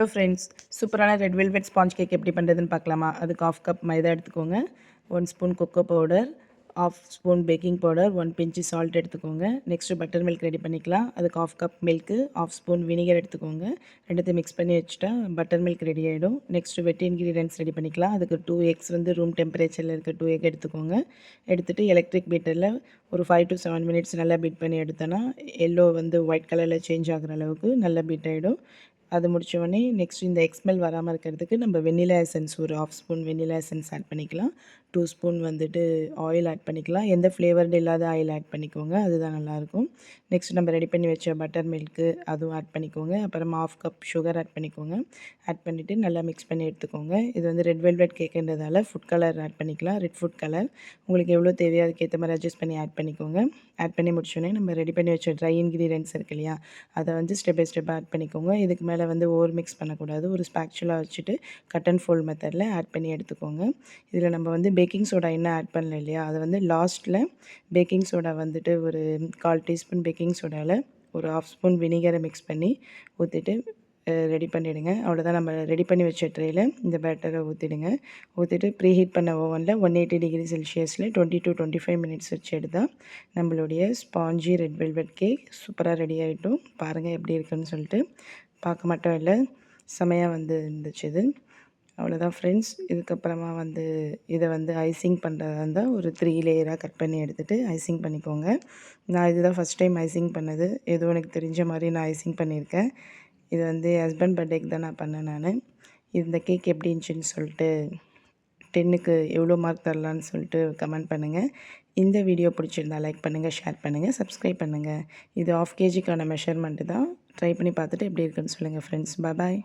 Hello friends, சூப்பரான red velvet sponge cake எப்படி பண்ணுறதுன்னு பார்க்கலாமா? அதுக்கு 1/2 கப் மைதா எடுத்துக்கோங்க, 1 spoon cocoa powder, 1/2 spoon baking powder, 1 pinch salt எடுத்துக்கோங்க. நெக்ஸ்ட்டு பட்டர் மில்க் ரெடி பண்ணிக்கலாம். அதுக்கு 1/2 கப் மில்க்கு, 1/2 ஸ்பூன் வினிகர் எடுத்துக்கோங்க. ரெண்டுத்தையும் மிக்ஸ் பண்ணி வச்சுட்டா பட்டர் மில்க் ரெடி ஆகிடும். நெக்ஸ்ட்டு வெட் இன்க்ரீடியன்ட்ஸ் ரெடி பண்ணிக்கலாம். அதுக்கு 2 எக்ஸ் வந்து ரூம் டெம்பரேச்சரில் இருக்க 2 எக் எடுத்துக்கோங்க. எடுத்துகிட்டு எலக்ட்ரிக் பீட்டரில் ஒரு 5 to 7 மினிட்ஸ் நல்லா பீட் பண்ணி எடுத்தோன்னா எல்லோ வந்து ஒயிட் கலரில் சேஞ்ச் ஆகிற அளவுக்கு நல்லா பீட் ஆகிடும். அது முடித்தோடனே நெக்ஸ்ட் இந்த எக்ஸ்மெல் வராமல் இருக்கிறதுக்கு நம்ம வெண்ணிலா எசன்ஸ் ஒரு 1/2 ஸ்பூன் வெண்ணிலா எசன்ஸ் ஆட் பண்ணிக்கலாம். 2 ஸ்பூன் வந்துட்டு ஆயில் ஆட் பண்ணிக்கலாம். எந்த ஃப்ளேவர்டு இல்லாத ஆயில் ஆட் பண்ணிக்கோங்க, அதுதான் நல்லாயிருக்கும். நெக்ஸ்ட் நம்ம ரெடி பண்ணி வச்ச பட்டர் மில்க்கு அதுவும் ஆட் பண்ணிக்கோங்க. அப்புறமா 1/2 கப் சுகர் ஆட் பண்ணிக்கோங்க. ஆட் பண்ணிவிட்டு நல்லா மிக்ஸ் பண்ணி எடுத்துக்கோங்க. இது வந்து ரெட் வெல்வெட் கேக்குன்றதால ஃபுட் கலர் ஆட் பண்ணிக்கலாம். ரெட் ஃபுட் கலர் உங்களுக்கு எவ்வளோ தேவையோ அதுக்கேற்ற மாதிரி அட்ஜஸ்ட் பண்ணி ஆட் பண்ணிக்கோங்க. ஆட் பண்ணி முடிச்சோடனே நம்ம ரெடி பண்ணி வச்ச ட்ரை இன்க்ரீடியன்ட்ஸ் இருக்கு இல்லையா, அதை வந்து ஸ்டெப் பை ஸ்டெப் ஆட் பண்ணிக்கோங்க. இதுக்கு மேலே வந்து ஓவர் மிக்ஸ் பண்ணக்கூடாது. ஒரு ஸ்பேக்சுலா வச்சுட்டு கட் அண்ட் ஃபோல்ட் மெத்தடில் ஆட் பண்ணி எடுத்துக்கோங்க. இதில் நம்ம வந்து பேக்கிங் சோடா இன்னும் ஆட் பண்ணல இல்லையா, அதை வந்து லாஸ்ட்டில் பேக்கிங் சோடா வந்துட்டு ஒரு 1/4 டீஸ்பூன் பேக்கிங் சோடாவில் ஒரு 1/2 ஸ்பூன் வினிகரை மிக்ஸ் பண்ணி ஊற்றிட்டு ரெடி பண்ணிவிடுங்க. அவ்வளோதான். நம்ம ரெடி பண்ணி வச்ச ட்ரேயில் இந்த பேட்டரை ஊற்றிடுங்க. ஊற்றிட்டு ப்ரீ ஹீட் பண்ண ஓவனில் 180 டிகிரி செல்சியஸில் 20 to 25 மினிட்ஸ் வச்சு எடுத்தால் நம்மளுடைய ஸ்பாஞ்சி ரெட் வெல்வெட் கேக் சூப்பராக ரெடி ஆகிட்டும். பாருங்கள் எப்படி இருக்குன்னு சொல்லிட்டு. பார்க்க மட்டும் இல்லை, செமையாக வந்து இருந்துச்சு இது. அவ்வளோதான் ஃப்ரெண்ட்ஸ். இதுக்கப்புறமா வந்து இதை வந்து ஐசிங் பண்ணுறதா இருந்தால் ஒரு 3 லேயராக கட் பண்ணி எடுத்துகிட்டு ஐசிங் பண்ணிக்கோங்க. நான் இதுதான் ஃபஸ்ட் டைம் ஐசிங் பண்ணது. ஏதோ எனக்கு தெரிஞ்ச மாதிரி நான் ஐசிங் பண்ணியிருக்கேன். இது வந்து ஹஸ்பண்ட் பர்த்டேக்கு தான் நான் பண்ணேன் நான். இந்த கேக் எப்படி இருந்துச்சுன்னு சொல்லிட்டு 10க்கு எவ்வளோ மார்க் தரலான்னு சொல்லிட்டு கமெண்ட் பண்ணுங்கள். இந்த வீடியோ பிடிச்சிருந்தா லைக் பண்ணுங்கள், ஷேர் பண்ணுங்கள், சப்ஸ்கிரைப் பண்ணுங்கள். இது 1/2 kgக்கான மெஷர்மெண்ட்டு தான். ட்ரை பண்ணி பார்த்துட்டு எப்படி இருக்குன்னு சொல்லுங்கள் ஃப்ரெண்ட்ஸ். பாய்.